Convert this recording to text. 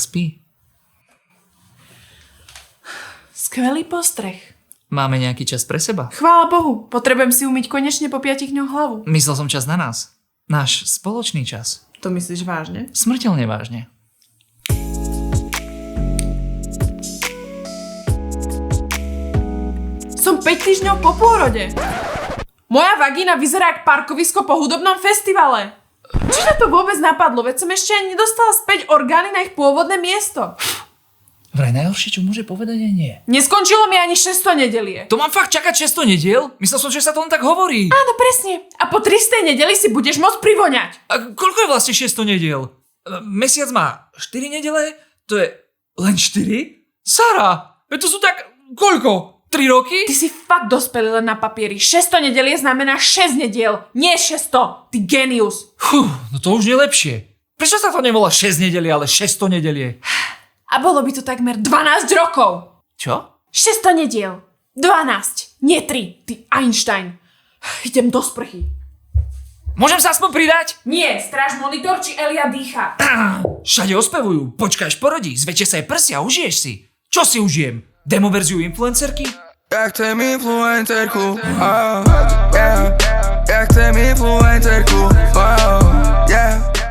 spí. Skvelý postreh. Máme nejaký čas pre seba? Chvála Bohu, potrebujem si umyť konečne po 5 dňoch hlavu. Myslel som čas na nás. Náš spoločný čas. To myslíš vážne? Smrteľne vážne. Som 5 týždňov po pôrode. Moja vagína vyzerá ako parkovisko po hudobnom festivale. Či ťa to vôbec napadlo? Veď som ešte ani nedostala späť orgány na ich pôvodné miesto. Vraj najhoršie, čo môže povedať, je nie. Neskončilo mi ani 600 nedelie. To mám fakt čakať 600 nediel? Myslel som, že sa to len tak hovorí. Áno, presne. A po 300 nedeli si budeš môcť privoňať. A koľko je vlastne 600 nediel? Mesiac má 4 nedele? To je len 4? Sara, to sú tak... koľko? 3 roky? Ty si fakt dospelý len na papieri. 600 nedelie znamená 6 nediel. Nie 600. Ty genius. No to už je lepšie. Prečo sa to nevolá 6 nedeli, ale 600 nedelie? A bolo by to takmer 12 rokov. Čo? 600 nediel. 12. Nie 3. Ty Einstein. Idem do sprchy. Môžem sa aspoň pridať? Nie, stráž monitor, či Elia dýcha. Všade ospevujú. Počkáš porodí, zväčšia sa aj prsia, užiješ si. Čo si užijem? Demoverziu influencerky? Ja chcem influencerku, oh, yeah. Ja chcem influencerku, oh, yeah.